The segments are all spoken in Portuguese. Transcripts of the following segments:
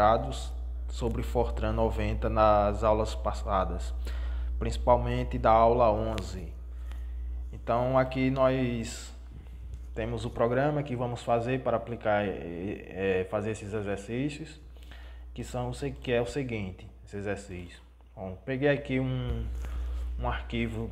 ministrados sobre Fortran 90 nas aulas passadas, principalmente da aula 11. Então aqui nós temos o programa que vamos fazer para aplicar, fazer esses exercícios, que é o seguinte, esse exercício. Bom, peguei aqui um arquivo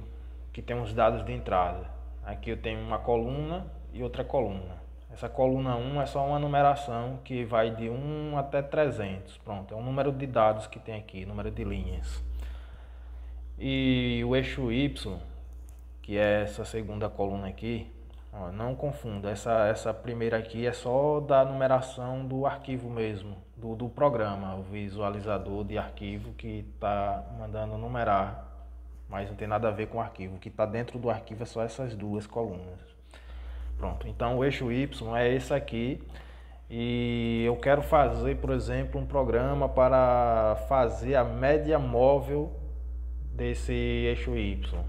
que tem os dados de entrada. Aqui eu tenho uma coluna e outra coluna. Essa coluna 1 é só uma numeração que vai de 1 até 300. Pronto, é o número de dados que tem aqui, número de linhas. E o eixo Y, que é essa segunda coluna aqui, ó, não confunda, essa primeira aqui é só da numeração do arquivo mesmo, do programa, o visualizador de arquivo que está mandando numerar, mas não tem nada a ver com o arquivo. O que está dentro do arquivo é só essas duas colunas. Pronto, então o eixo Y é esse aqui, e eu quero fazer, por exemplo, um programa para fazer a média móvel desse eixo Y,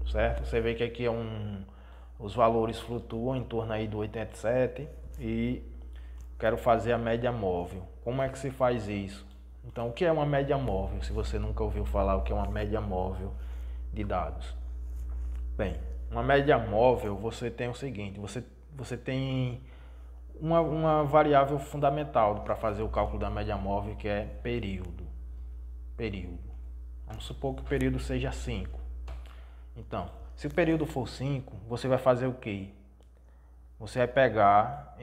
certo? Você vê que aqui os valores flutuam em torno aí do 87 e quero fazer a média móvel. Como é que se faz isso? Então, o que é uma média móvel? Se você nunca ouviu falar o que é uma média móvel de dados. Bem, uma média móvel, você tem o seguinte, você tem uma variável fundamental para fazer o cálculo da média móvel, que é período. Vamos supor que o período seja 5. Então, se o período for 5, você vai fazer o quê? Você vai pegar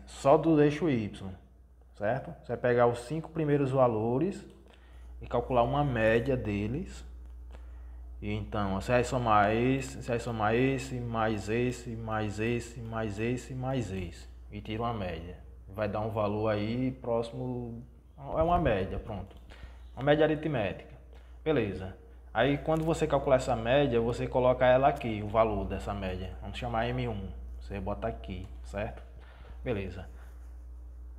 só do eixo Y, certo? Você vai pegar os 5 primeiros valores e calcular uma média deles. E então, você vai somar esse, mais esse, mais esse, mais esse, mais esse. E tira uma média. Vai dar um valor aí próximo, é uma média, pronto. Uma média aritmética. Beleza. Aí quando você calcular essa média, você coloca ela aqui, o valor dessa média. Vamos chamar M1. Você bota aqui, certo? Beleza.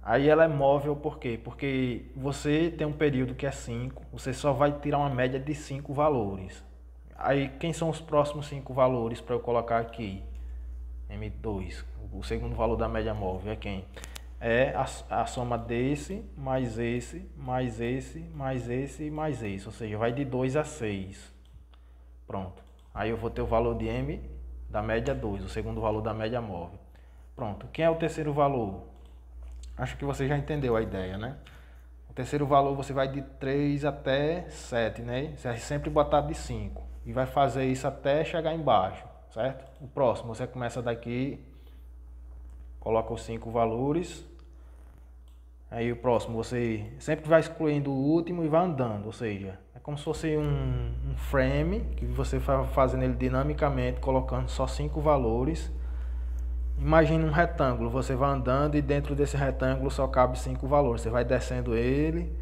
Aí ela é móvel por quê? Porque você tem um período que é 5, você só vai tirar uma média de 5 valores. Aí quem são os próximos 5 valores para eu colocar aqui? M2. O segundo valor da média móvel é quem? É a soma desse, mais esse, mais esse, mais esse e mais esse. Ou seja, vai de 2 a 6. Pronto. Aí eu vou ter o valor de M da média 2, o segundo valor da média móvel. Pronto. Quem é o terceiro valor? Acho que você já entendeu a ideia, né? O terceiro valor você vai de 3 até 7, né? Você vai sempre botar de 5. E vai fazer isso até chegar embaixo, certo? O próximo, você começa daqui, coloca os 5 valores. Aí o próximo você sempre vai excluindo o último e vai andando, ou seja, é como se fosse um frame que você vai fazendo ele dinamicamente, colocando só 5 valores. Imagina um retângulo, você vai andando e dentro desse retângulo só cabe 5 valores. Você vai descendo ele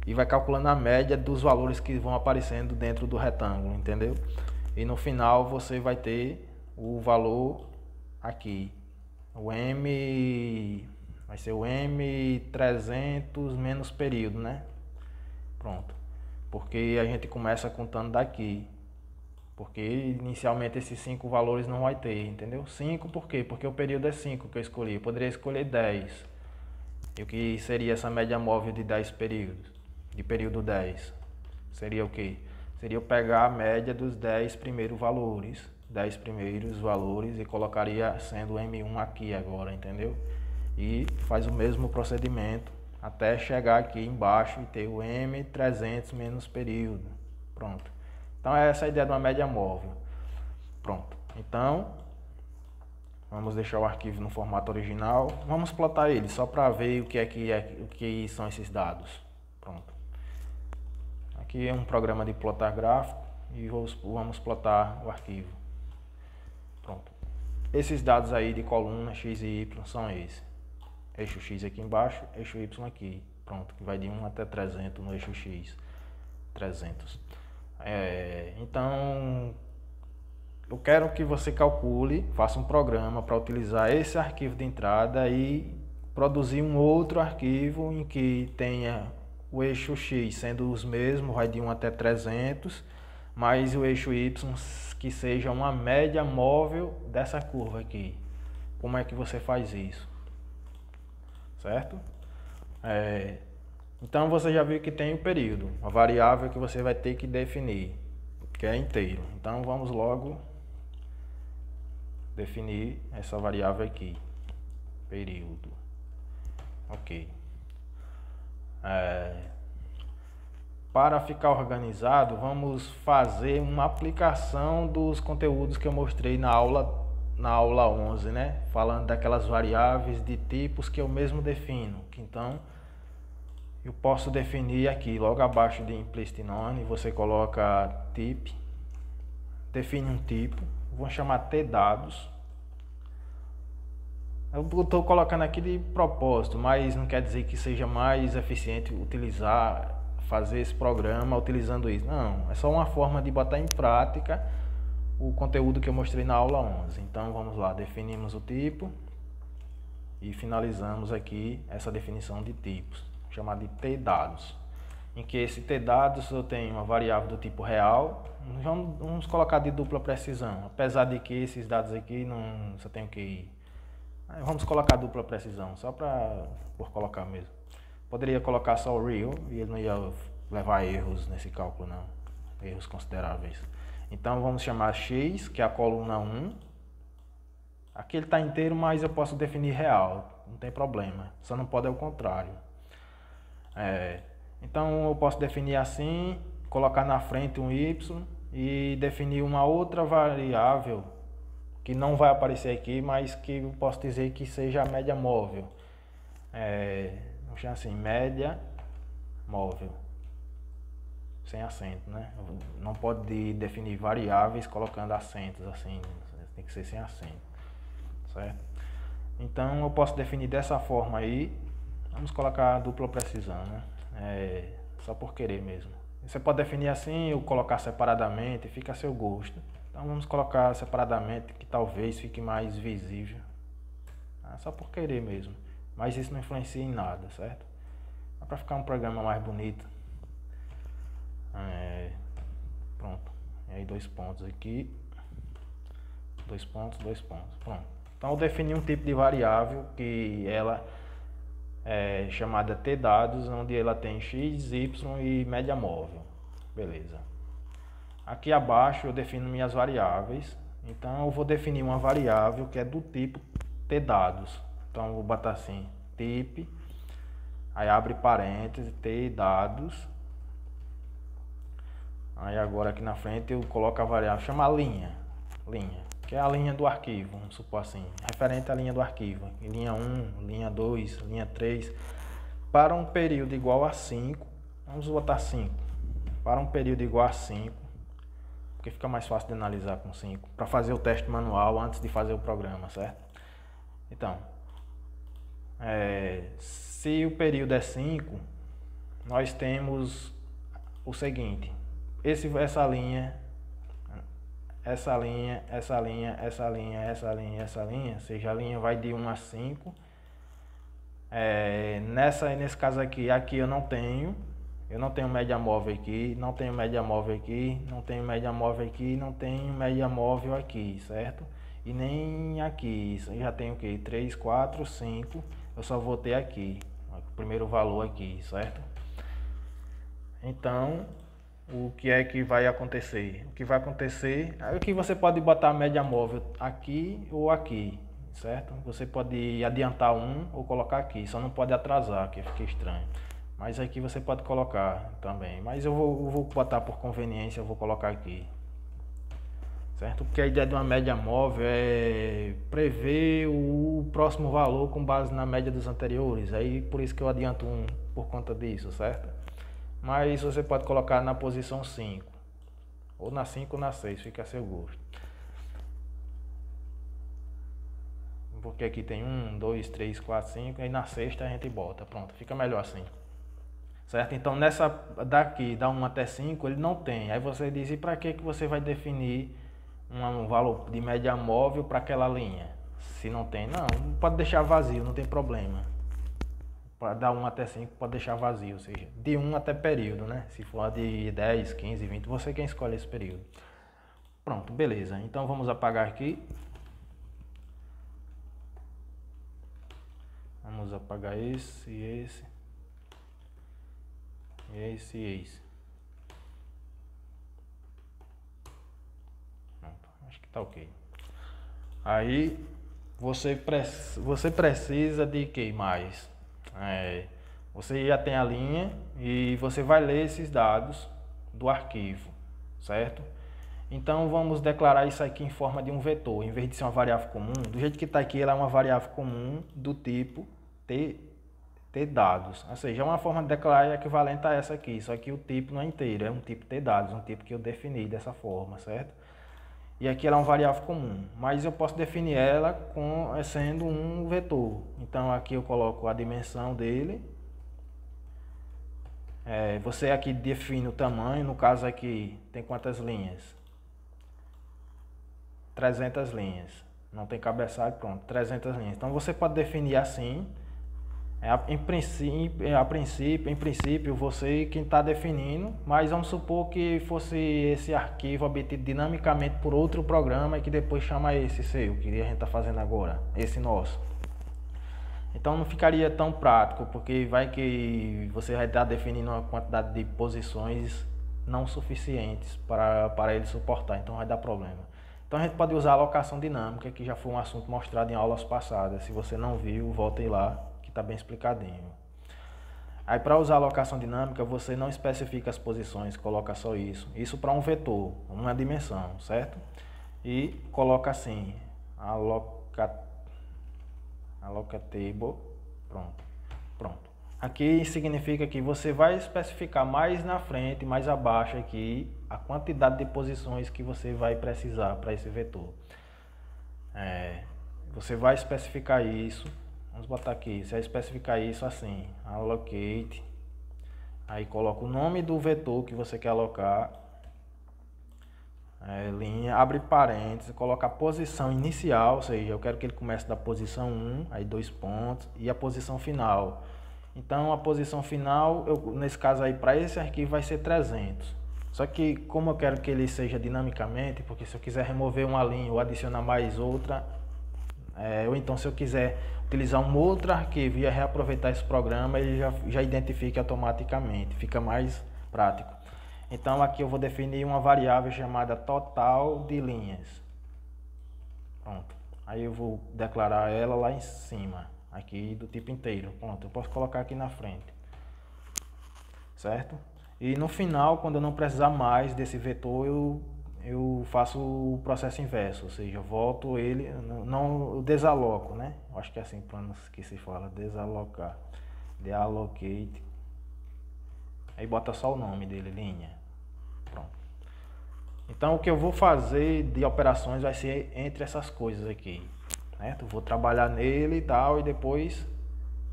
e vai calculando a média dos valores que vão aparecendo dentro do retângulo, entendeu? E no final você vai ter o valor aqui, o M... vai ser o M300 menos período, né? Pronto. Porque a gente começa contando daqui. Porque inicialmente esses 5 valores não vai ter, entendeu? 5 por quê? Porque o período é 5 que eu escolhi. Eu poderia escolher 10. E o que seria essa média móvel de 10 períodos? De período 10? Seria o quê? Seria eu pegar a média dos 10 primeiros valores. 10 primeiros valores e colocaria sendo M1 aqui agora, entendeu? E faz o mesmo procedimento até chegar aqui embaixo e ter o M300 menos período. Pronto. Então essa é a ideia de uma média móvel. Pronto. Então, vamos deixar o arquivo no formato original. Vamos plotar ele só para ver o que são esses dados. Pronto. Aqui é um programa de plotar gráfico e vamos plotar o arquivo. Pronto. Esses dados aí de coluna X e Y são esses. Eixo X aqui embaixo, eixo Y aqui. Pronto, que vai de 1 até 300 no eixo X. 300. Então, eu quero que você calcule, faça um programa para utilizar esse arquivo de entrada e produzir um outro arquivo em que tenha o eixo X sendo os mesmos, vai de 1 até 300, mas o eixo Y que seja uma média móvel dessa curva aqui. Como é que você faz isso? Certo? Então você já viu que tem o período, a variável que você vai ter que definir, que é inteiro. Então vamos logo definir essa variável aqui, período. Ok. Para ficar organizado, vamos fazer uma aplicação dos conteúdos que eu mostrei na aula 11, né? Falando daquelas variáveis de tipos que eu mesmo defino. Então, eu posso definir aqui, logo abaixo de implicit none, você coloca type, define um tipo, vou chamar tDados. Eu estou colocando aqui de propósito, mas não quer dizer que seja mais eficiente fazer esse programa utilizando isso. Não, é só uma forma de botar em prática o conteúdo que eu mostrei na aula 11. Então vamos lá, definimos o tipo e finalizamos aqui essa definição de tipos, chamada de tDados. Em que esse tDados eu tenho uma variável do tipo real, vamos colocar de dupla precisão, apesar de que esses dados aqui não, você tem que vamos colocar dupla precisão, só por colocar mesmo. Poderia colocar só o real e ele não ia levar erros nesse cálculo não, erros consideráveis. Então vamos chamar x, que é a coluna 1. Aqui ele está inteiro, mas eu posso definir real, não tem problema, só não pode é o contrário. Então eu posso definir assim, colocar na frente um y e definir uma outra variável que não vai aparecer aqui, mas que eu posso dizer que seja a média móvel. Vamos chamar assim, média móvel, sem acento, né? Não pode definir variáveis colocando acentos assim, tem que ser sem acento, certo? Então eu posso definir dessa forma aí, vamos colocar a dupla precisão, né? Só por querer mesmo. Você pode definir assim ou colocar separadamente, fica a seu gosto. Então vamos colocar separadamente, que talvez fique mais visível. Só por querer mesmo. Mas isso não influencia em nada, certo? É para ficar um programa mais bonito. Pronto. E aí 2 pontos aqui. 2 pontos, 2 pontos. Pronto. Então eu defini um tipo de variável que ela é chamada tDados, onde ela tem x, y e média móvel. Beleza. Aqui abaixo eu defino minhas variáveis. Então eu vou definir uma variável que é do tipo tDados. Então eu vou botar assim, type, aí abre parênteses, tDados. Aí agora aqui na frente eu coloco a variável, chama linha, que é a linha do arquivo, vamos supor assim, referente à linha do arquivo. Linha 1, linha 2, linha 3. Para um período igual a 5, vamos botar 5. Para um período igual a 5, porque fica mais fácil de analisar com 5, para fazer o teste manual antes de fazer o programa, certo? Então, se o período é 5, nós temos o seguinte, essa linha, ou seja, a linha vai de 1 a 5. Nesse caso aqui eu não tenho média móvel aqui, não tenho média móvel aqui, não tenho média móvel aqui, não tenho média móvel aqui, certo? E nem aqui, isso já tenho o que? 3, 4, 5, eu só vou ter aqui, o primeiro valor aqui, certo? Então, o que é que vai acontecer? O que vai acontecer é que você pode botar a média móvel aqui ou aqui, certo? Você pode adiantar um ou colocar aqui, só não pode atrasar, que fica estranho. Mas aqui você pode colocar também. Mas eu vou botar por conveniência, eu vou colocar aqui. Certo? Porque a ideia de uma média móvel é prever o próximo valor com base na média dos anteriores. Aí por isso que eu adianto um por conta disso, certo? Mas você pode colocar na posição 5. Ou na 5 ou na 6, fica a seu gosto. Porque aqui tem 1, 2, 3, 4, 5, aí na sexta a gente bota. Pronto, fica melhor assim. Certo? Então nessa daqui, da 1 até 5, ele não tem. Aí você diz, e para que você vai definir um valor de média móvel para aquela linha? Se não tem, não, pode deixar vazio, não tem problema. Para dar 1 até 5 pode deixar vazio, ou seja, de 1 até período, né? Se for de 10, 15, 20, você quem escolhe esse período. Pronto, beleza. Então vamos apagar aqui. Vamos apagar esse e esse. esse. Pronto, acho que tá ok. Aí você precisa de que mais? Você já tem a linha e você vai ler esses dados do arquivo, certo? Então vamos declarar isso aqui em forma de um vetor, em vez de ser uma variável comum. Do jeito que está aqui, ela é uma variável comum do tipo ter dados. Ou seja, é uma forma de declarar equivalente a essa aqui, só que o tipo não é inteiro, é um tipo ter dados, um tipo que eu defini dessa forma, certo? E aqui ela é uma variável comum, mas eu posso definir ela sendo um vetor. Então aqui eu coloco a dimensão dele. Você aqui define o tamanho, no caso aqui tem quantas linhas? 300 linhas. Não tem cabeçalho, pronto, 300 linhas. Então você pode definir assim. Em princípio, você quem está definindo, mas vamos supor que fosse esse arquivo obtido dinamicamente por outro programa e que depois chama esse seu, que a gente está fazendo agora, esse nosso. Então não ficaria tão prático, porque vai que você vai estar definindo uma quantidade de posições não suficientes para ele suportar, então vai dar problema. Então a gente pode usar a alocação dinâmica, que já foi um assunto mostrado em aulas passadas. Se você não viu, voltem lá, que está bem explicadinho. Aí para usar a alocação dinâmica, você não especifica as posições, coloca só isso. Isso para um vetor, uma dimensão, certo? E coloca assim, allocatable, pronto. Aqui significa que você vai especificar mais na frente, mais abaixo aqui, a quantidade de posições que você vai precisar para esse vetor. Você vai especificar isso, vamos botar aqui, você vai especificar isso assim, allocate, aí coloca o nome do vetor que você quer alocar, linha, abre parênteses, coloca a posição inicial, ou seja, eu quero que ele comece da posição 1, aí 2 pontos, e a posição final. Então a posição final, nesse caso aí, para esse arquivo vai ser 300. Só que como eu quero que ele seja dinamicamente, porque se eu quiser remover uma linha ou adicionar mais outra, ou então se eu quiser utilizar um outro arquivo e reaproveitar esse programa, ele já identifica automaticamente, fica mais prático. Então aqui eu vou definir uma variável chamada total de linhas. Pronto. Aí eu vou declarar ela lá em cima, aqui do tipo inteiro. Pronto, eu posso colocar aqui na frente. Certo? E no final, quando eu não precisar mais desse vetor, eu faço o processo inverso, ou seja, eu volto ele, eu desaloco, né? Eu acho que é assim que se fala, desalocar. Deallocate. Aí bota só o nome dele, linha. Pronto. Então o que eu vou fazer de operações vai ser entre essas coisas aqui, certo? Vou trabalhar nele e tal e depois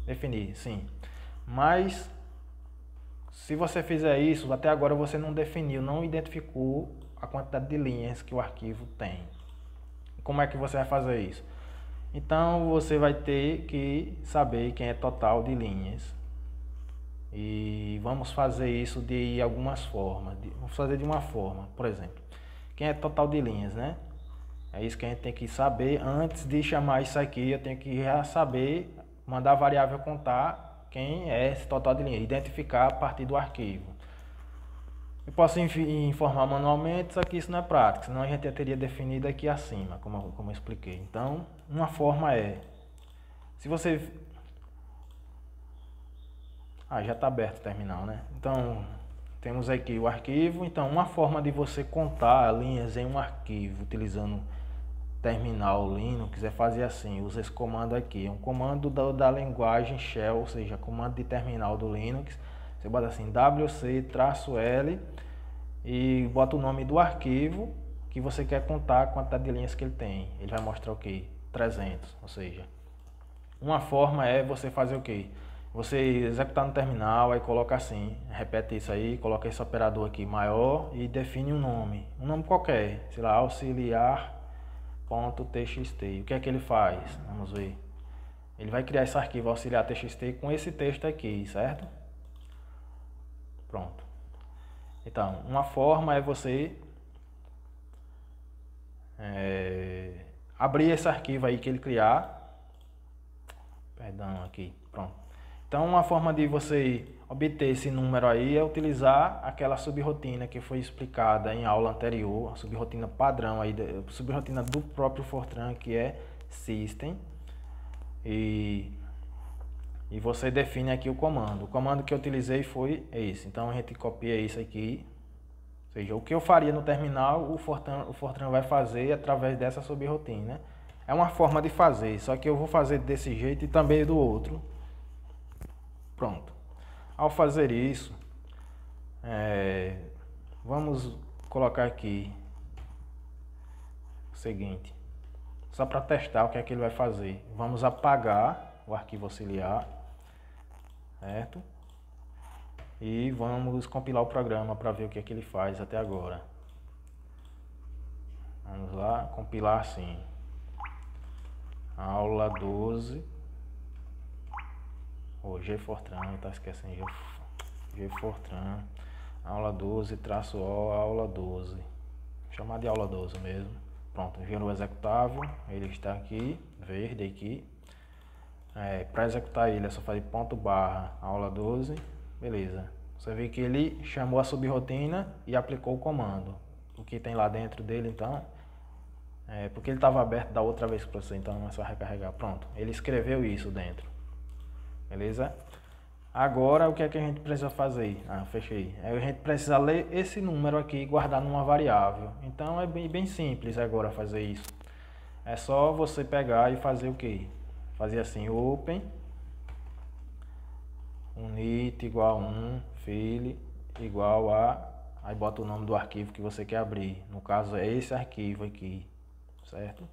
definir, sim. Mas se você fizer isso, até agora você não definiu, não identificou a quantidade de linhas que o arquivo tem. Como é que você vai fazer isso? Então você vai ter que saber quem é total de linhas. E vamos fazer isso de algumas formas. Vamos fazer de uma forma, por exemplo, quem é total de linhas, né? É isso que a gente tem que saber. Antes de chamar isso aqui, eu tenho que já saber, mandar a variável contar quem é esse total de linhas, identificar a partir do arquivo. Eu posso informar manualmente, só que isso não é prático, senão a gente já teria definido aqui acima, como eu expliquei. Então, uma forma se você... já está aberto o terminal, né? Então, temos aqui o arquivo. Então, uma forma de você contar linhas em um arquivo utilizando terminal Linux é fazer assim, usa esse comando aqui, é um comando da linguagem shell, ou seja, comando de terminal do Linux. Você bota assim, wc-l e bota o nome do arquivo que você quer contar a quantidade de linhas que ele tem. Ele vai mostrar o que? 300, ou seja, uma forma é você fazer o que? Você executar no terminal, aí coloca assim, repete isso aí, coloca esse operador aqui maior e define um nome qualquer, sei lá, auxiliar.txt. O que é que ele faz? Vamos ver. Ele vai criar esse arquivo auxiliar.txt com esse texto aqui, certo? Pronto. Então, uma forma é você abrir esse arquivo aí que ele criar. Perdão, aqui, pronto. Então, uma forma de você obter esse número aí é utilizar aquela subrotina que foi explicada em aula anterior, a subrotina padrão aí, a subrotina do próprio Fortran, que é System, e você define aqui o comando. O comando que eu utilizei foi esse. Então a gente copia isso aqui. Ou seja, o que eu faria no terminal, o Fortran vai fazer através dessa subrotina. É uma forma de fazer, só que eu vou fazer desse jeito e também do outro. Pronto. Ao fazer isso, vamos colocar aqui o seguinte, só para testar o que é que ele vai fazer. Vamos apagar o arquivo auxiliar, certo? E vamos compilar o programa para ver o que é que ele faz até agora. Vamos lá, compilar assim. Aula 12. Gfortran, tá esquecendo Gfortran. Aula 12, traço O, aula 12. Vou chamar de aula 12 mesmo. Pronto, gerou o executável. Ele está aqui, verde aqui. Para executar ele é só fazer ponto barra aula 12. Beleza. Você vê que ele chamou a subrotina e aplicou o comando. O que tem lá dentro dele, então, porque ele estava aberto da outra vez para você, então é só recarregar. Pronto, ele escreveu isso dentro. Beleza? Agora, o que é que a gente precisa fazer? Fechei. A gente precisa ler esse número aqui e guardar numa variável. Então, é bem simples agora fazer isso. É só você pegar e fazer o quê? Fazer assim, open, unit igual a 1, fill igual a... Aí bota o nome do arquivo que você quer abrir. No caso, é esse arquivo aqui, certo?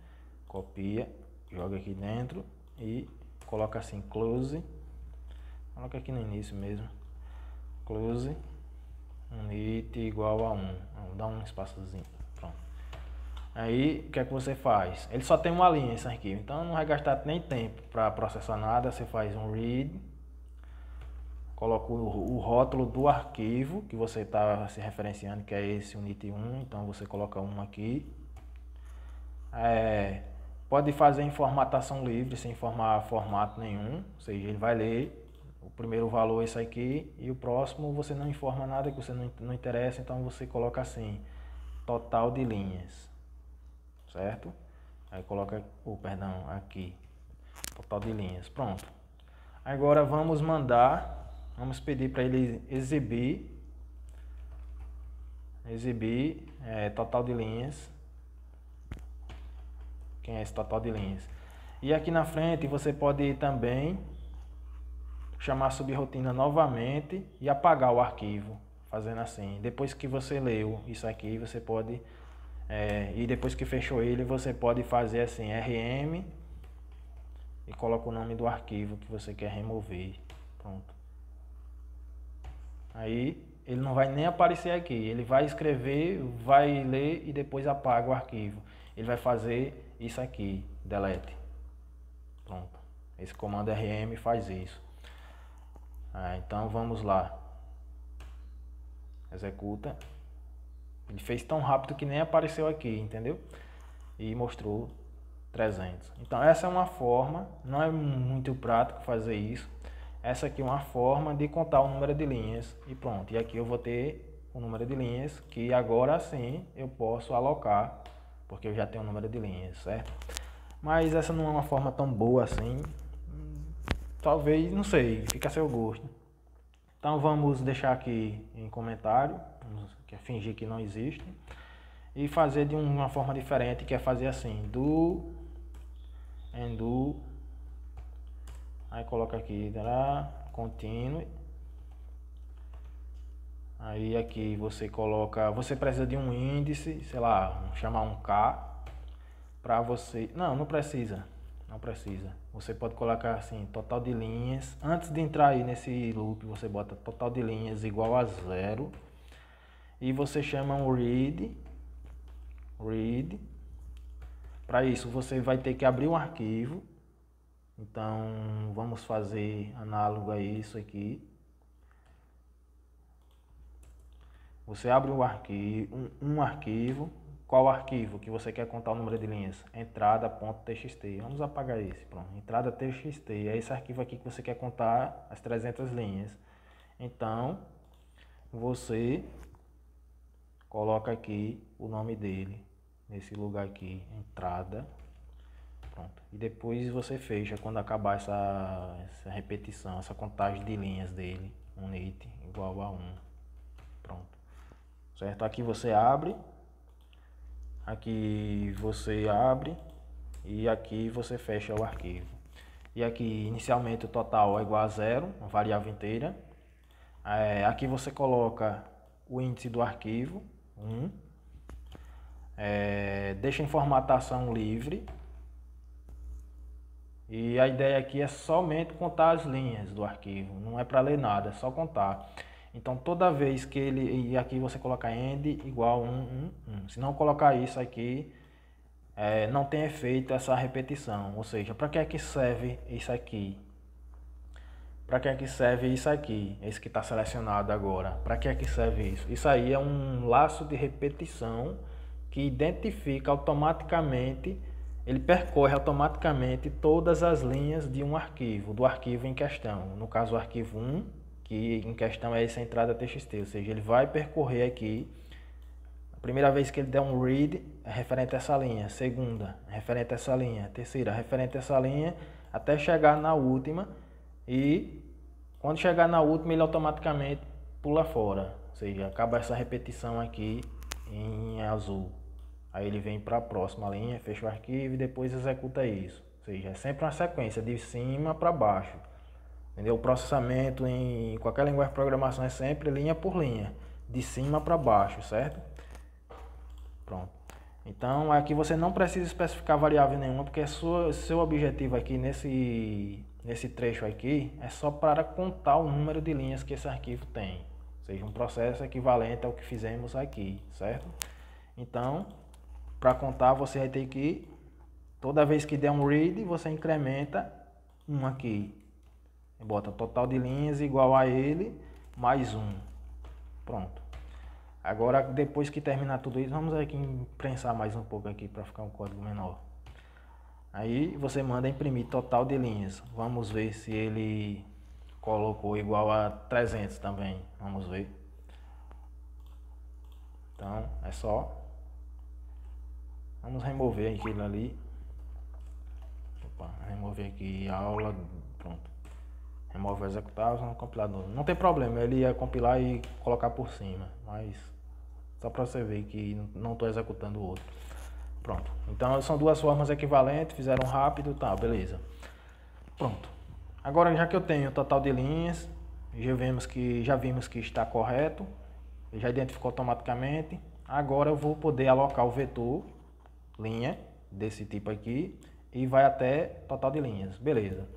Copia, joga aqui dentro e coloca assim, close. Coloca aqui no início mesmo. Close. Unit igual a 1. Vamos dar um espaçozinho. Pronto. Aí, o que é que você faz? Ele só tem uma linha esse arquivo. Então, não vai gastar nem tempo para processar nada. Você faz um read. Coloca o rótulo do arquivo que você está se referenciando, que é esse unit 1. Então, você coloca 1 aqui. Pode fazer em formatação livre, sem formar formato nenhum. Ou seja, ele vai ler o primeiro valor é esse aqui e o próximo você não informa nada que você não interessa, então você coloca assim, total de linhas, certo? Aí coloca, perdão, aqui, total de linhas, pronto. Agora vamos pedir para ele exibir total de linhas. Quem é esse total de linhas? E aqui na frente você pode também chamar a subrotina novamente e apagar o arquivo, fazendo assim. Depois que você leu isso aqui, você pode, e depois que fechou ele, você pode fazer assim, rm, e coloca o nome do arquivo que você quer remover. Pronto. Aí, ele não vai nem aparecer aqui, ele vai escrever, vai ler e depois apaga o arquivo. Ele vai fazer isso aqui, delete. Pronto. Esse comando rm faz isso. Então vamos lá, executa. Ele fez tão rápido que nem apareceu aqui, entendeu? E mostrou 300. Então essa é uma forma, não é muito prático fazer isso. Essa aqui é uma forma de contar o número de linhas e pronto. E aqui eu vou ter o número de linhas que agora sim eu posso alocar, porque eu já tenho o número de linhas, certo? Mas essa não é uma forma tão boa assim. Talvez, não sei, fica a seu gosto. Então vamos deixar aqui em comentário, vamos fingir que não existe. E fazer de uma forma diferente, que é fazer assim, do, undo. Aí coloca aqui, continue. Aí aqui você coloca, você precisa de um índice, sei lá, vamos chamar um K. Para você, não precisa. Não precisa. Você pode colocar assim, total de linhas. Antes de entrar aí nesse loop, você bota total de linhas igual a 0. E você chama um read. Para isso, você vai ter que abrir um arquivo. Então, vamos fazer análogo a isso aqui. Você abre um arquivo. Qual arquivo que você quer contar o número de linhas? Entrada.txt. Vamos apagar esse. Pronto. Entrada.txt. É esse arquivo aqui que você quer contar as 300 linhas. Então, você coloca aqui o nome dele, nesse lugar aqui, entrada, pronto. E depois você fecha quando acabar essa repetição, essa contagem de linhas dele, unit igual a 1, pronto. Certo? Aqui você abre, e aqui você fecha o arquivo. E aqui inicialmente o total é igual a 0, uma variável inteira. Aqui você coloca o índice do arquivo, 1. Deixa em formatação livre. E a ideia aqui é somente contar as linhas do arquivo, não é para ler nada, é só contar. Então toda vez que e aqui você coloca end igual 1. Se não colocar isso aqui, não tem efeito essa repetição. Ou seja, para que é que serve isso aqui? Para que é que serve isso aqui? Esse que está selecionado agora. Para que é que serve isso? Isso aí é um laço de repetição que identifica automaticamente, ele percorre automaticamente todas as linhas de um arquivo, do arquivo em questão. No caso, o arquivo 1, que em questão é essa entrada txt, ou seja, ele vai percorrer aqui. A primeira vez que ele der um read, é referente a essa linha. Segunda, referente a essa linha. Terceira, referente a essa linha, até chegar na última. E quando chegar na última, ele automaticamente pula fora. Ou seja, acaba essa repetição aqui em azul. Aí ele vem para a próxima linha, fecha o arquivo e depois executa isso. Ou seja, é sempre uma sequência de cima para baixo. Entendeu? O processamento em qualquer linguagem de programação é sempre linha por linha, de cima para baixo, certo? Pronto. Então aqui você não precisa especificar variável nenhuma, porque seu objetivo aqui nesse trecho aqui é só para contar o número de linhas que esse arquivo tem. Ou seja, um processo equivalente ao que fizemos aqui, certo? Então, para contar, você vai ter que, toda vez que der um read, você incrementa um aqui. Bota total de linhas igual a ele, mais 1. Pronto. Agora, depois que terminar tudo isso, vamos aqui prensar mais um pouco aqui para ficar um código menor. Aí você manda imprimir total de linhas. Vamos ver se ele colocou igual a 300 também. Vamos ver. Então, é só. Vamos remover aquilo ali. Opa, remover aqui a aula. Pronto. Remove o executável no compilador. Não tem problema, ele ia compilar e colocar por cima. Mas só para você ver que não estou executando o outro. Pronto. Então são duas formas equivalentes, fizeram rápido, tá, beleza. Pronto. Agora já que eu tenho o total de linhas, já vimos que está correto, já identificou automaticamente. Agora eu vou poder alocar o vetor linha desse tipo aqui e vai até total de linhas, beleza.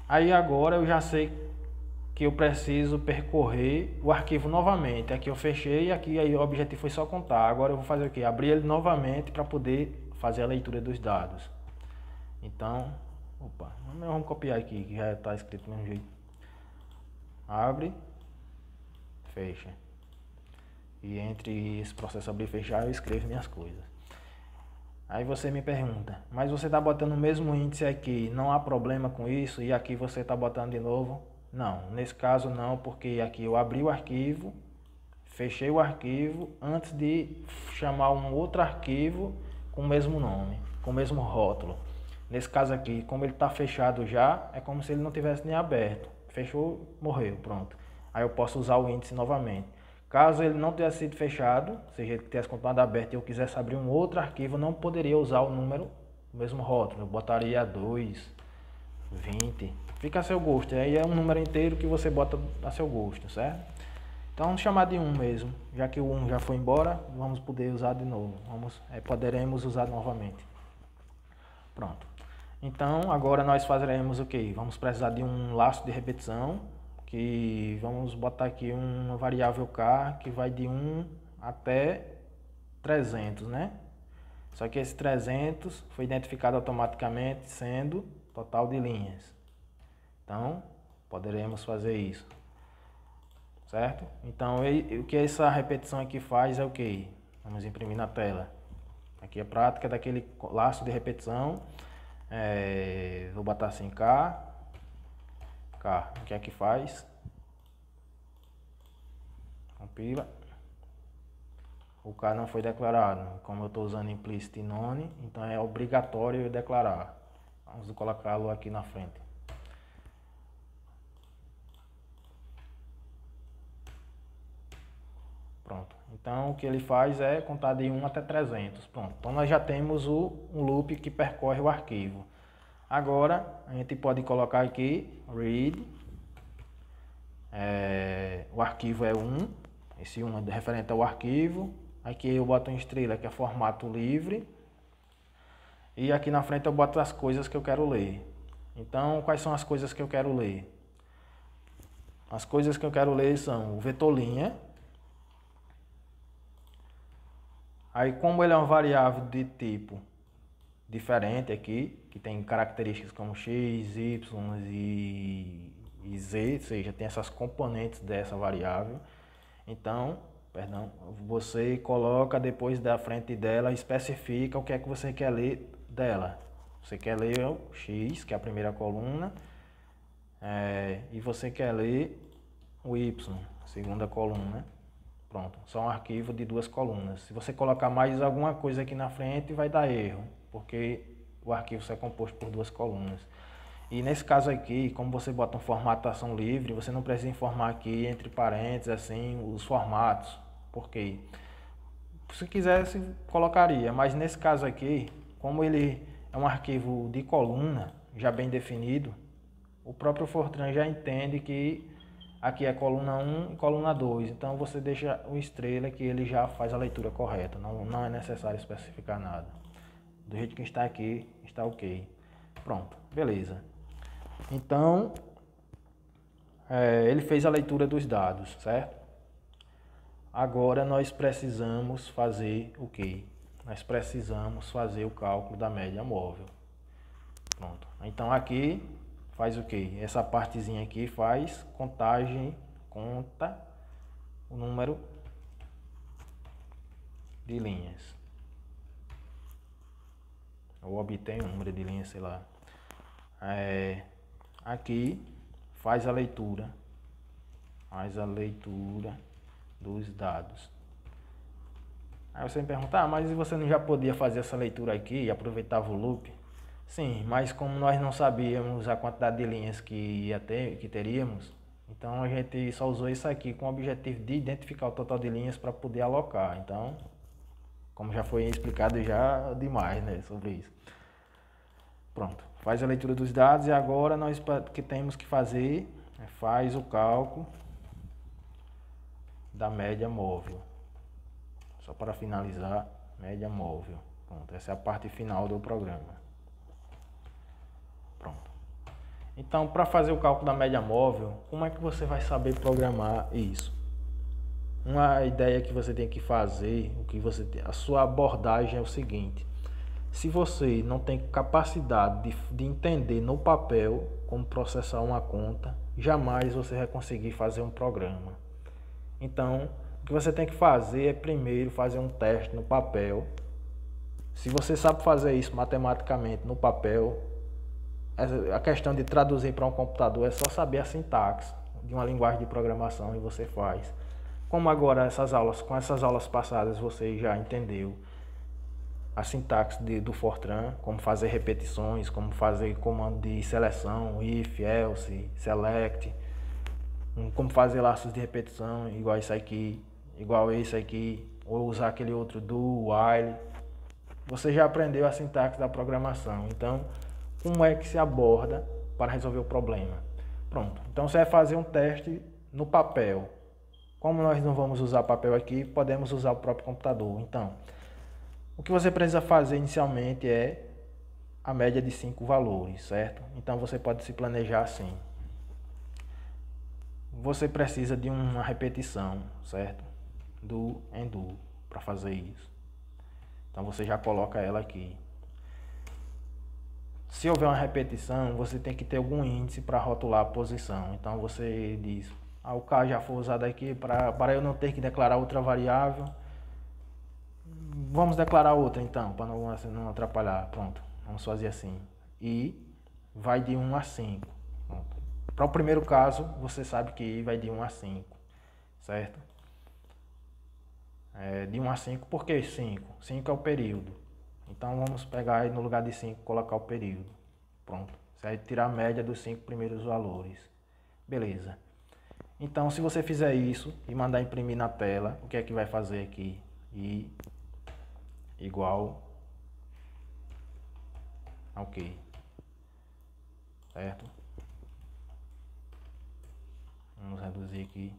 Aí agora eu já sei que eu preciso percorrer o arquivo novamente. Aqui eu fechei, aqui aí o objetivo foi só contar. Agora eu vou fazer o quê? Abrir ele novamente para poder fazer a leitura dos dados. Então, opa, vamos copiar aqui que já está escrito do mesmo jeito. Abre, fecha. E entre esse processo abrir e fechar eu escrevo minhas coisas. Aí você me pergunta, mas você está botando o mesmo índice aqui, não há problema com isso? E aqui você está botando de novo? Não, nesse caso não, porque aqui eu abri o arquivo, fechei o arquivo antes de chamar um outro arquivo com o mesmo nome, com o mesmo rótulo. Nesse caso aqui, como ele está fechado já, é como se ele não tivesse nem aberto. Fechou, morreu, pronto. Aí eu posso usar o índice novamente. Caso ele não tenha sido fechado, ou seja, ele tivesse continuado aberto e eu quisesse abrir um outro arquivo, não poderia usar o número, o mesmo rótulo. Eu botaria 2, 20, fica a seu gosto. Aí é um número inteiro que você bota a seu gosto, certo? Então vamos chamar de 1 mesmo. Já que o 1 já foi embora, vamos poder usar de novo. Poderemos usar novamente. Pronto. Então agora nós faremos o que? Vamos precisar de um laço de repetição. Que vamos botar aqui uma variável k que vai de 1 até 300, né? Só que esse 300 foi identificado automaticamente sendo total de linhas. Então, poderemos fazer isso. Certo? Então, o que essa repetição aqui faz é o que? Vamos imprimir na tela. Aqui é a prática daquele laço de repetição. Vou botar assim k. O que é que faz? Compila. O K não foi declarado. Como eu estou usando implicit none, então é obrigatório eu declarar. Vamos colocá-lo aqui na frente. Pronto. Então o que ele faz é contar de 1 até 300. Pronto. Então nós já temos um loop que percorre o arquivo. Agora a gente pode colocar aqui read. O arquivo é 1. Esse 1 é referente ao arquivo. Aqui eu boto uma estrela que é formato livre. E aqui na frente eu boto as coisas que eu quero ler. Então quais são as coisas que eu quero ler? As coisas que eu quero ler são o vetor linha. Aí, como ele é uma variável de tipo diferente aqui, que tem características como x, y e z, ou seja, tem essas componentes dessa variável. Então, você coloca depois da frente dela, especifica o que é que você quer ler dela. Você quer ler o x, que é a primeira coluna, e você quer ler o y, segunda coluna. Pronto, só um arquivo de 2 colunas. Se você colocar mais alguma coisa aqui na frente, vai dar erro, porque o arquivo só é composto por 2 colunas. E nesse caso aqui, como você bota uma formatação livre, você não precisa informar aqui entre parênteses assim os formatos. Por quê? Se quisesse, colocaria, mas nesse caso aqui, como ele é um arquivo de coluna, já bem definido, o próprio Fortran já entende que aqui é coluna 1 e coluna 2, então você deixa o estrela que ele já faz a leitura correta, não é necessário especificar nada. Do jeito que está aqui, está ok. Pronto, beleza. Então, ele fez a leitura dos dados, certo? Agora nós precisamos fazer o quê? Nós precisamos fazer o cálculo da média móvel. Pronto, então aqui faz o que? Essa partezinha aqui faz contagem, conta o número de linhas. Ou obtém o número de linhas, sei lá. Aqui faz a leitura dos dados. Aí você me pergunta, mas você não já podia fazer essa leitura aqui e aproveitava o loop? Sim, mas como nós não sabíamos a quantidade de linhas que teríamos, então a gente só usou isso aqui com o objetivo de identificar o total de linhas para poder alocar. Então, como já foi explicado já demais, né, sobre isso. Pronto, faz a leitura dos dados e agora nós que temos que fazer, faz o cálculo da média móvel. Só para finalizar, média móvel. Pronto, essa é a parte final do programa. Pronto. Então, para fazer o cálculo da média móvel, como é que você vai saber programar isso? Uma ideia que você tem que fazer, a sua abordagem é o seguinte: se você não tem capacidade de entender no papel como processar uma conta, jamais você vai conseguir fazer um programa. Então, o que você tem que fazer é primeiro fazer um teste no papel. Se você sabe fazer isso matematicamente no papel, a questão de traduzir para um computador é só saber a sintaxe de uma linguagem de programação e você faz. Como agora com essas aulas passadas você já entendeu a sintaxe do Fortran, como fazer repetições, como fazer comando de seleção, if, else, select, como fazer laços de repetição igual esse aqui, ou usar aquele outro do, while. Você já aprendeu a sintaxe da programação, então como é que se aborda para resolver o problema? Pronto, então você vai fazer um teste no papel. Como nós não vamos usar papel aqui, podemos usar o próprio computador. Então, o que você precisa fazer inicialmente é a média de 5 valores, certo? Então você pode se planejar assim. Você precisa de uma repetição, certo? Do and do para fazer isso. Então você já coloca ela aqui. Se houver uma repetição, você tem que ter algum índice para rotular a posição. Então você diz, o K já foi usado aqui para eu não ter que declarar outra variável. Vamos declarar outra então, para não atrapalhar. Pronto, vamos fazer assim. E vai de 1 a 5. Pronto. Para o primeiro caso, você sabe que vai de 1 a 5, certo? de 1 a 5, por que 5? 5 é o período. Então vamos pegar aí no lugar de 5 colocar o período. Pronto. Você vai tirar a média dos 5 primeiros valores. Beleza. Então se você fizer isso e mandar imprimir na tela, o que é que vai fazer aqui? I igual a ok. Certo? Vamos reduzir aqui.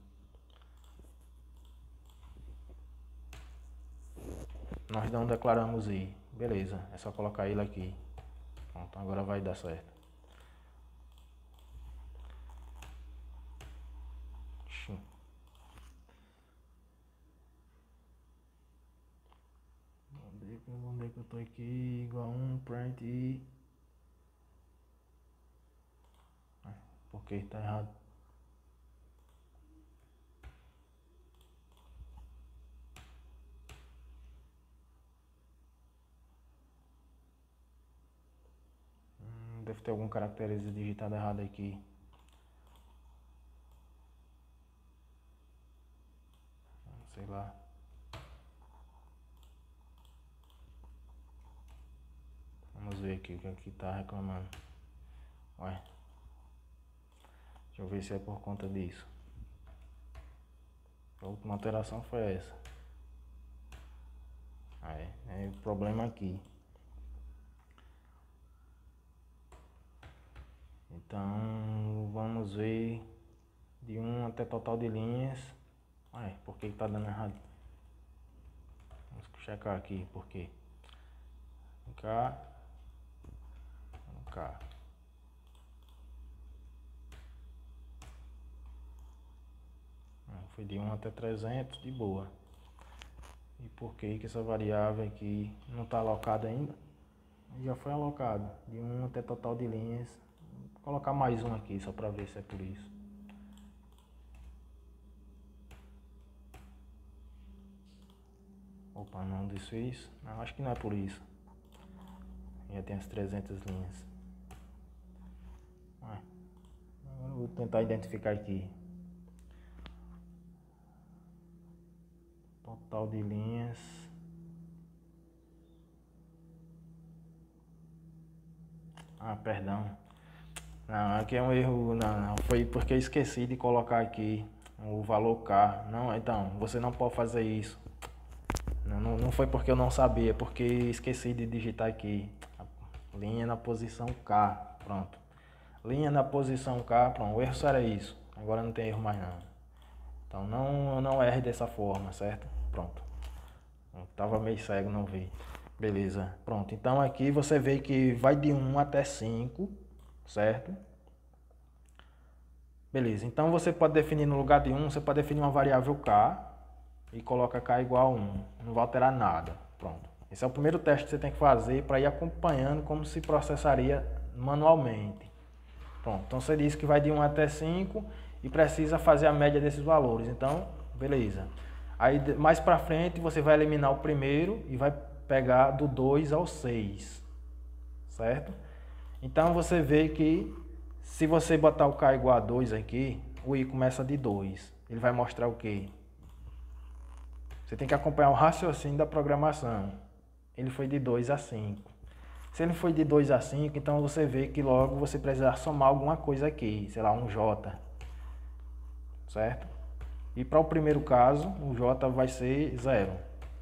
Nós não declaramos I. Beleza, é só colocar ele aqui. Pronto, agora vai dar certo. Onde é que eu tô aqui? Igual a 1, print I. Porque tá errado. Deve ter algum caractere digitado errado aqui. Sei lá. Vamos ver aqui o que aqui tá reclamando. Ué. Deixa eu ver se é por conta disso. A última alteração foi essa. É o problema aqui. Então vamos ver de 1 até total de linhas. Por que tá dando errado? Vamos checar aqui por quê. Cá. Foi de 1 até 300, de boa. E por que essa variável aqui não está alocada ainda? Já foi alocado, de 1 até total de linhas. Vou colocar mais um aqui, só para ver se é por isso. Opa, não disse isso? Não, acho que não é por isso. Já tem as 300 linhas. Agora eu vou tentar identificar aqui. Total de linhas. Perdão. Não, aqui é um erro. Não. Foi porque eu esqueci de colocar aqui o valor K. Não, então, você não pode fazer isso. Não foi porque eu não sabia, porque esqueci de digitar aqui. Linha na posição K. Pronto. Linha na posição K. Pronto. O erro só era isso. Agora não tem erro mais não. Então não erre dessa forma, certo? Pronto. Tava meio cego, não vi. Beleza. Pronto. Então aqui você vê que vai de 1 até 5, certo? Beleza. Então você pode definir no lugar de 1, você pode definir uma variável K e coloca K igual a 1. Não vai alterar nada. Pronto. Esse é o primeiro teste que você tem que fazer para ir acompanhando como se processaria manualmente. Pronto. Então você diz que vai de 1 até 5 e precisa fazer a média desses valores. Então, beleza. Aí mais para frente você vai eliminar o primeiro e vai pegar do 2 ao 6, certo? Então você vê que se você botar o K igual a 2 aqui, o I começa de 2. Ele vai mostrar o quê? Você tem que acompanhar o raciocínio da programação. Ele foi de 2 a 5. Se ele foi de 2 a 5, então você vê que logo você precisa somar alguma coisa aqui, sei lá, um J, certo? E para o primeiro caso, o J vai ser 0,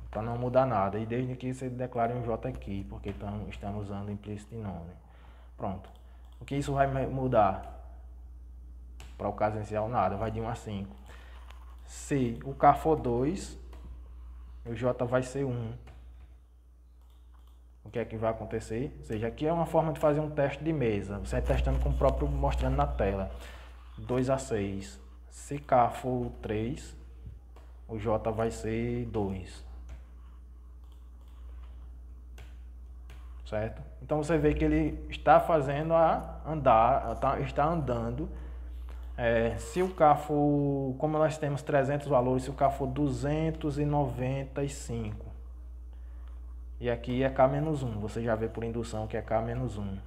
para não mudar nada. E desde que você declare um J aqui, porque estamos usando implícito de nome. Pronto. O que isso vai mudar? Para o caso inicial, nada, vai de 1 a 5. Se o K for 2, o J vai ser 1. O que é que vai acontecer? Ou seja, aqui é uma forma de fazer um teste de mesa. Você vai testando com o próprio mostrando na tela. 2 a 6. Se K for 3, o J vai ser 2. Certo? Então você vê que ele está fazendo está andando. Se o K for, como nós temos 300 valores, se o K for 295, e aqui é K-1, você já vê por indução que é K-1.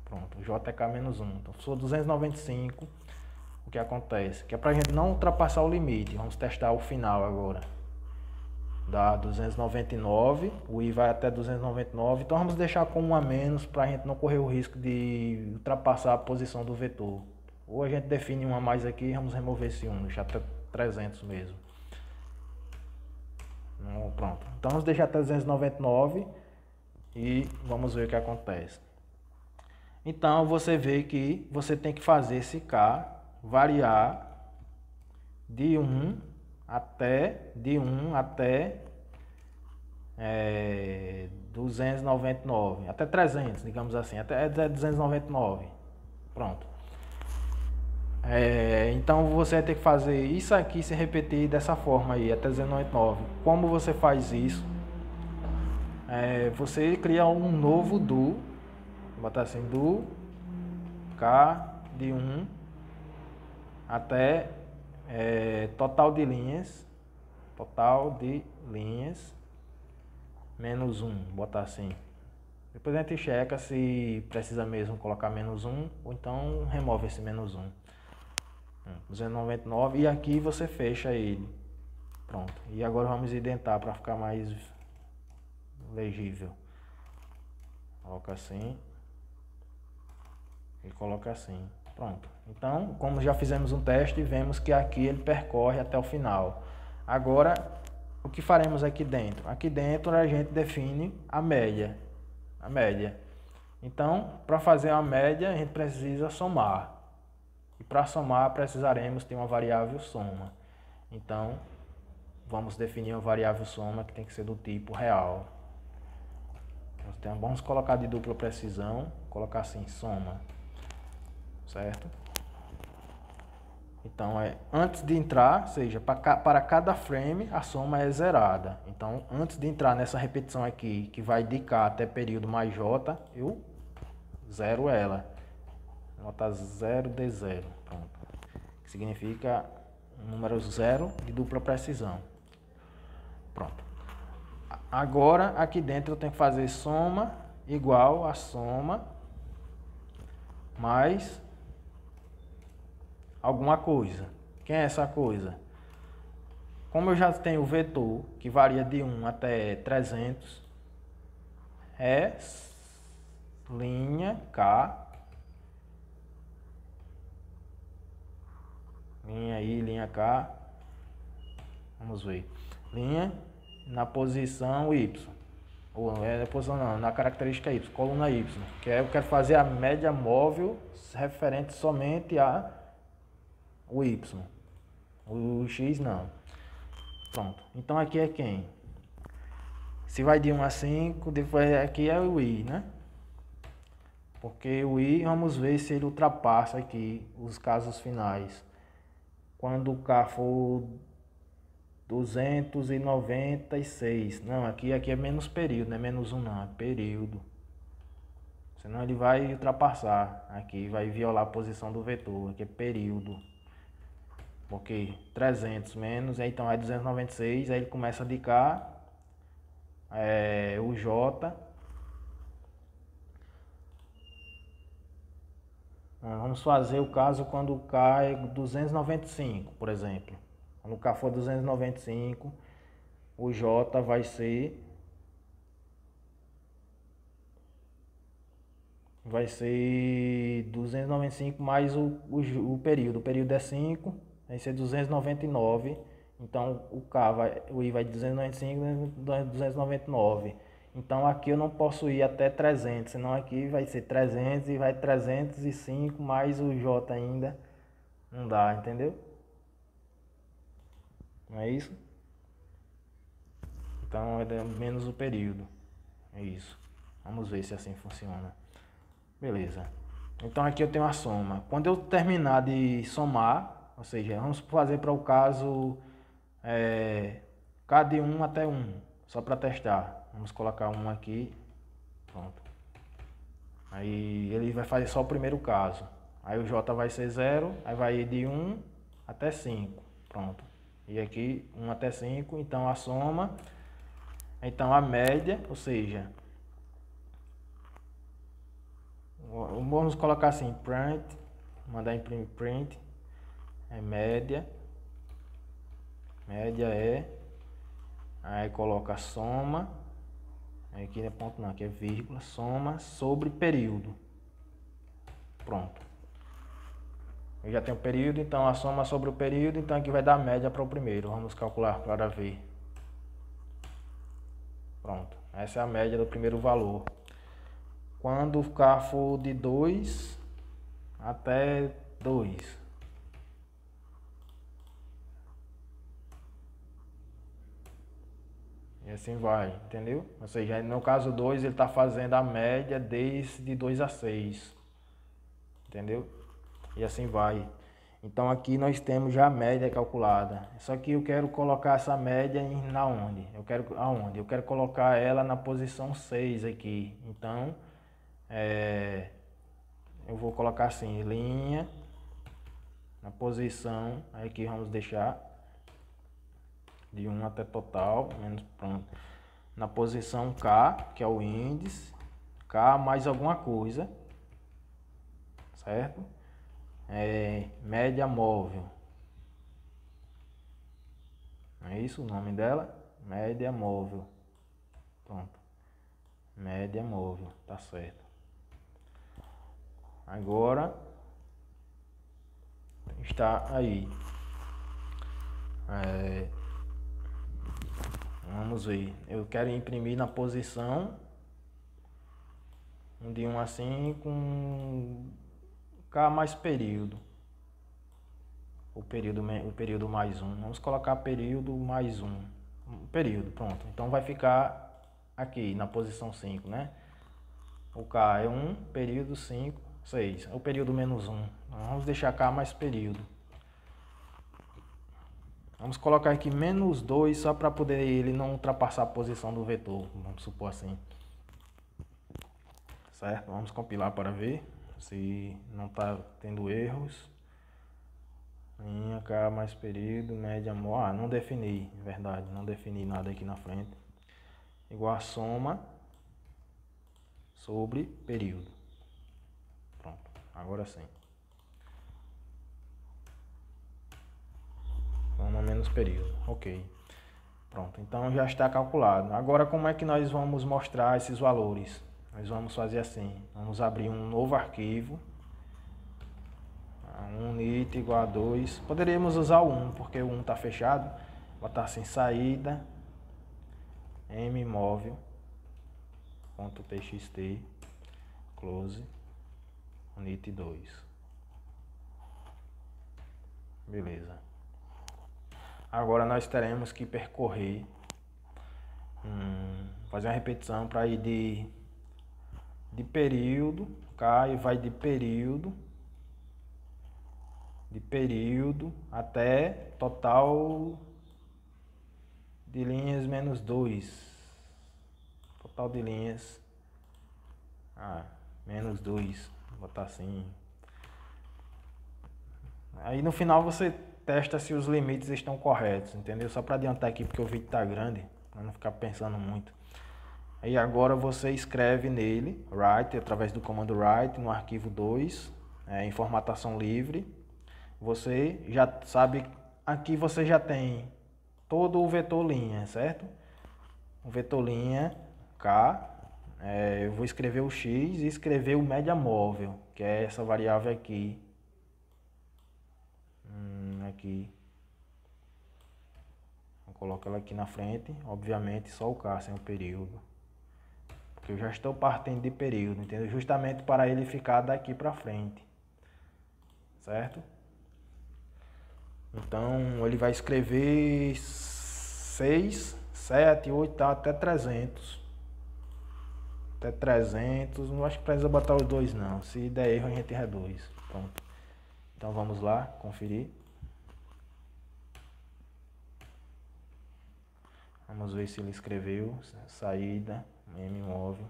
Pronto, o J é K-1. Então, se for 295, o que acontece? Que é para a gente não ultrapassar o limite. Vamos testar o final agora. dá 299, o i vai até 299, então vamos deixar com 1 a menos para a gente não correr o risco de ultrapassar a posição do vetor. Ou a gente define 1 a mais aqui, vamos remover esse 1, deixar até 300 mesmo. Pronto, então vamos deixar até 299 e vamos ver o que acontece. Então você vê que você tem que fazer esse k variar de 1 até 299, até 300, digamos assim, até 299. Pronto. Então você vai ter que fazer isso aqui se repetir dessa forma aí, até 299. Como você faz isso? Você cria um novo do, vou botar assim, do k de 1 até total de linhas menos 1, botar assim. Depois a gente checa se precisa mesmo colocar menos 1, ou então remove esse menos 1. 299, e aqui você fecha ele. Pronto. E agora vamos indentar para ficar mais legível. Coloca assim e coloca assim. Pronto. Então, como já fizemos um teste, vemos que aqui ele percorre até o final. Agora, o que faremos aqui dentro? Aqui dentro a gente define a média. Então, para fazer a média, a gente precisa somar. E para somar, precisaremos ter uma variável soma. Então, vamos definir uma variável soma que tem que ser do tipo real. Então, vamos colocar de dupla precisão, colocar assim, soma. Certo? Então, antes de entrar, ou seja, para cada frame, a soma é zerada. Então, antes de entrar nessa repetição aqui, que vai de K até período mais J, eu zero ela. Vou botar 0 de 0. Pronto. Que significa número 0 de dupla precisão. Pronto. Agora, aqui dentro eu tenho que fazer soma igual a soma mais alguma coisa. Quem é essa coisa? Como eu já tenho o vetor que varia de 1 até 300, é linha K, linha I, linha K, vamos ver, linha na posição Y, ou na posição não, na característica Y, coluna Y, que eu quero fazer a média móvel referente somente a o Y, o X não. Pronto, então aqui é quem? Se vai de 1 a 5, depois aqui é o I, né? Porque o I, vamos ver se ele ultrapassa aqui os casos finais. Quando o K for 296, não, aqui é menos período, não é menos 1 não, é período. Senão ele vai ultrapassar, aqui vai violar a posição do vetor, aqui é período. Porque 300 menos, então é 296, aí ele começa a indicar o J. Vamos fazer o caso quando o K é 295, por exemplo. Quando o K for 295, o J vai ser 295 mais o período. O período é 5, vai ser 299. Então o I vai de 295 a 299. Então aqui eu não posso ir até 300, senão aqui vai ser 300 e vai 305 mais o J ainda. Não dá, entendeu? Não é isso? Então é menos o período. É isso. Vamos ver se assim funciona. Beleza. Então aqui eu tenho a soma. Quando eu terminar de somar, ou seja, vamos fazer para o caso K de 1 até 1, só para testar. Vamos colocar 1 aqui. Pronto. Aí ele vai fazer só o primeiro caso. Aí o J vai ser 0, aí vai ir de 1 até 5. Pronto. E aqui 1 até 5, então a soma, então a média, ou seja, vamos colocar assim, print, mandar imprimir print, média é Aí coloca a soma. Aqui não é ponto não, aqui é vírgula. Soma sobre período. Pronto. Eu já tenho o período, então a soma sobre o período, então aqui vai dar a média para o primeiro. Vamos calcular para ver. Pronto. Essa é a média do primeiro valor. Quando o K for de 2 até 2. E assim vai, entendeu? Ou seja, no caso 2 ele está fazendo a média de 2 a 6. Entendeu? E assim vai. Então aqui nós temos já a média calculada. Só que eu quero colocar essa média na onde? Aonde? Eu quero colocar ela na posição 6 aqui. Então, eu vou colocar assim, linha, na posição, aí aqui vamos deixar de 1 até total, menos pronto. Na posição K, que é o índice, K mais alguma coisa, certo? Média móvel. É isso o nome dela? Média móvel. Pronto. Média móvel, tá certo. Agora está aí. Vamos ver. Eu quero imprimir na posição de 1 a 5 com K mais período. O período mais 1. Vamos colocar período mais 1. Período, pronto. Então vai ficar aqui na posição 5, né? O K é 1, período 5, 6. É o período menos 1. Vamos deixar K mais período. Vamos colocar aqui menos 2 só para poder ele não ultrapassar a posição do vetor. Vamos supor assim. Certo? Vamos compilar para ver se não está tendo erros. Linha K mais período, média móvel. Não defini, verdade, não defini nada aqui na frente. Igual a soma sobre período. Pronto, agora sim. Soma menos período, ok. Pronto, então já está calculado. Agora como é que nós vamos mostrar esses valores? Nós vamos fazer assim, vamos abrir um novo arquivo. 1 nit igual a 2. Poderíamos usar o 1, porque o 1 está fechado. Botar assim, saída mmóvel.txt close nit 2. Beleza. Agora nós teremos que percorrer, fazer uma repetição para ir de período, K e vai de período até total de linhas menos 2. Total de linhas menos 2. Vou botar assim. Aí no final você testa se os limites estão corretos, entendeu? Só para adiantar aqui porque o vídeo tá grande, para não ficar pensando muito. Aí agora você escreve nele, write, através do comando write, no arquivo 2, em formatação livre. Você já sabe, aqui você já tem todo o vetor linha, certo? O vetor linha K, eu vou escrever o X e escrever o média móvel, que é essa variável aqui. Aqui. Vou colocar ela aqui na frente, obviamente só o K, sem o período. Porque eu já estou partindo de período, entendeu? Justamente para ele ficar daqui para frente. Certo? Então ele vai escrever 6, 7, 8, até 300. Até 300, não acho que precisa botar os dois não. Se der erro a gente reduz. Pronto. Então vamos lá, conferir. Vamos ver se ele escreveu. Saída, mmóvel.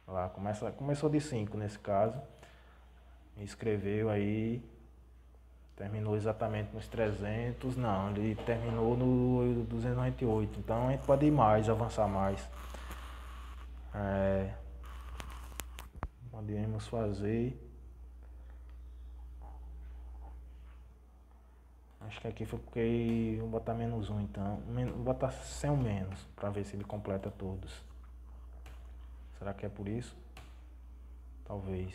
Lá, começou de 5 nesse caso. Escreveu aí. Terminou exatamente nos 300. Não, ele terminou no 298. Então a gente pode ir mais, avançar mais. Podemos fazer Acho que aqui foi porque eu vou botar -1, então. Vou botar sem o menos, para ver se ele completa todos. Será que é por isso? Talvez.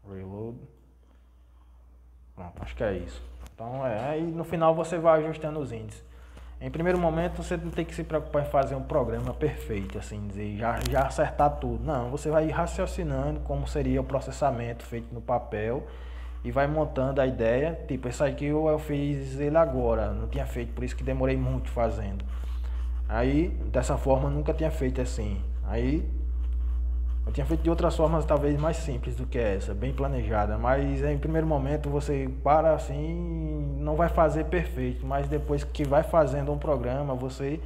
Reload. Pronto, acho que é isso. Então aí no final você vai ajustando os índices. Em primeiro momento você não tem que se preocupar em fazer um programa perfeito, assim dizer, já acertar tudo. Não, você vai ir raciocinando como seria o processamento feito no papel e vai montando a ideia. Tipo, esse aqui eu fiz ele agora, não tinha feito, por isso que demorei muito fazendo. Aí, dessa forma, eu nunca tinha feito assim. Aí, eu tinha feito de outras formas talvez mais simples do que essa, bem planejada. Mas em primeiro momento você para assim, não vai fazer perfeito. Mas depois que vai fazendo um programa, você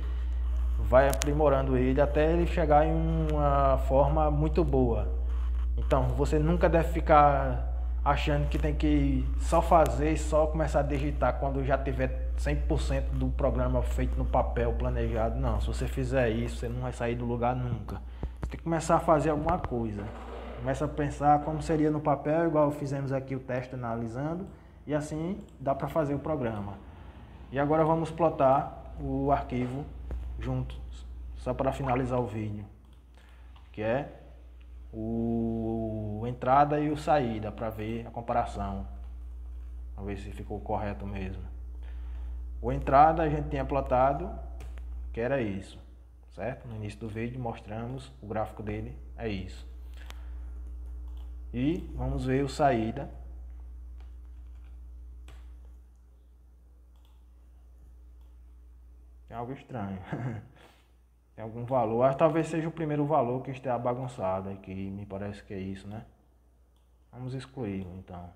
vai aprimorando ele até ele chegar em uma forma muito boa. Então, você nunca deve ficar achando que tem que só fazer e só começar a digitar quando já tiver 100% do programa feito no papel, planejado. Não, se você fizer isso, você não vai sair do lugar nunca. Você tem que começar a fazer alguma coisa. Começa a pensar como seria no papel, igual fizemos aqui o teste analisando, e assim dá para fazer o programa. E agora vamos plotar o arquivo juntos, só para finalizar o vídeo, que é o entrada e o saída, para ver a comparação, para ver se ficou correto mesmo. O entrada a gente tinha plotado que era isso, certo? No início do vídeo mostramos o gráfico dele, é isso. E vamos ver o saída. Tem algo estranho. Tem algum valor, acho que talvez seja o primeiro valor que esteja bagunçado aqui, me parece que é isso, né? Vamos excluí-lo então.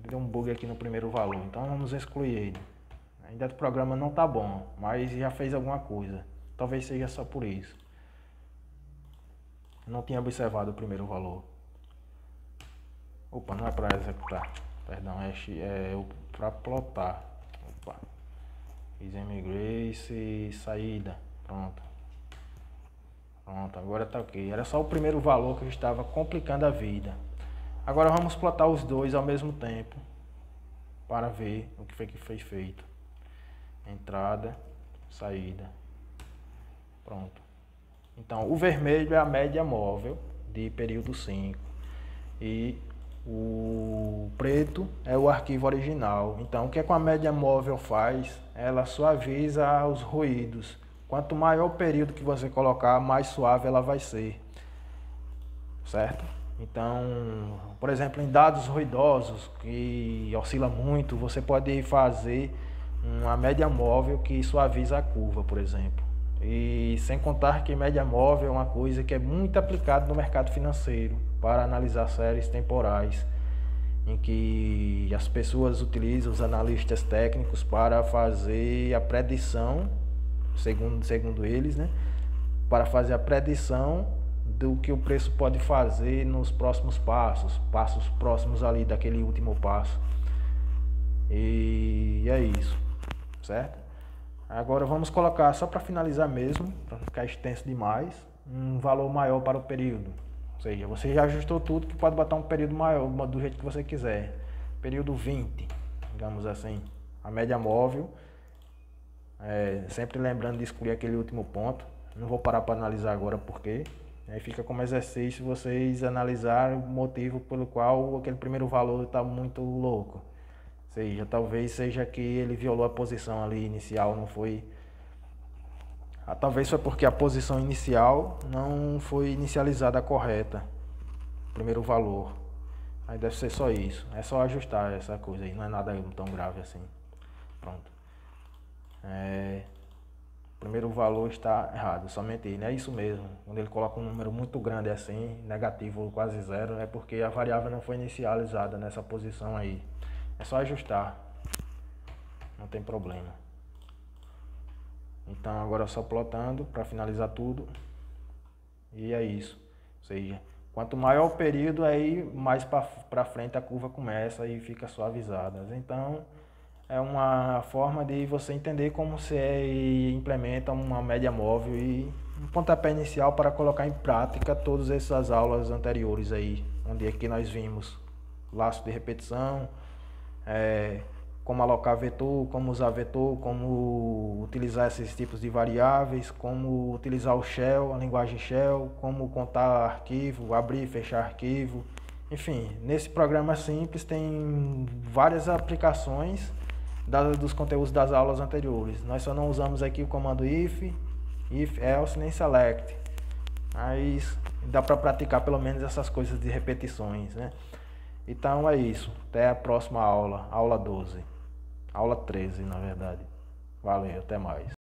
Deu um bug aqui no primeiro valor, então vamos excluir ele. Ainda o programa não tá bom, mas já fez alguma coisa. Talvez seja só por isso. Não tinha observado o primeiro valor. Opa, não é para executar. Perdão, é para plotar. Opa. Fiz Grace, saída. Pronto. Pronto, agora tá ok. Era só o primeiro valor que estava complicando a vida. Agora vamos plotar os dois ao mesmo tempo para ver o que foi que foi feito. Entrada, saída. Pronto. Então, o vermelho é a média móvel de período 5 e o preto é o arquivo original. Então, o que é que a média móvel faz? Ela suaviza os ruídos. Quanto maior o período que você colocar, mais suave ela vai ser, certo? Então, por exemplo, em dados ruidosos que oscila muito, você pode fazer uma média móvel que suaviza a curva, por exemplo. E sem contar que média móvel é uma coisa que é muito aplicada no mercado financeiro para analisar séries temporais, em que as pessoas utilizam os analistas técnicos para fazer a predição, segundo eles, né, para fazer a predição do que o preço pode fazer nos próximos passos próximos ali daquele último passo. E é isso, certo? Agora vamos colocar, só para finalizar mesmo, para não ficar extenso demais, um valor maior para o período. Ou seja, você já ajustou tudo, que pode botar um período maior, do jeito que você quiser. Período 20, digamos assim. A média móvel, sempre lembrando de excluir aquele último ponto. Não vou parar para analisar agora porque aí fica como exercício vocês analisarem o motivo pelo qual aquele primeiro valor está muito louco. Ou seja, talvez seja que ele violou a posição ali inicial, não foi. Talvez foi porque a posição inicial não foi inicializada correta, o primeiro valor. Aí deve ser só isso. É só ajustar essa coisa aí, não é nada tão grave assim. Pronto. O primeiro valor está errado, somente ele. É isso mesmo. Quando ele coloca um número muito grande assim, negativo ou quase zero, é porque a variável não foi inicializada nessa posição aí. É só ajustar, não tem problema. Então agora só plotando para finalizar tudo. E é isso. Ou seja, quanto maior o período, aí mais para frente a curva começa e fica suavizada. Então é uma forma de você entender como você implementa uma média móvel e um pontapé inicial para colocar em prática todas essas aulas anteriores aí, onde aqui nós vimos laço de repetição, como alocar vetor, como usar vetor, como utilizar esses tipos de variáveis, como utilizar o shell, a linguagem shell, como contar arquivo, abrir e fechar arquivo. Enfim, nesse programa simples tem várias aplicações dos conteúdos das aulas anteriores. Nós só não usamos aqui o comando if, else nem select. Mas dá para praticar pelo menos essas coisas de repetições, né? Então é isso. Até a próxima aula, aula 12. Aula 13, na verdade. Valeu, até mais.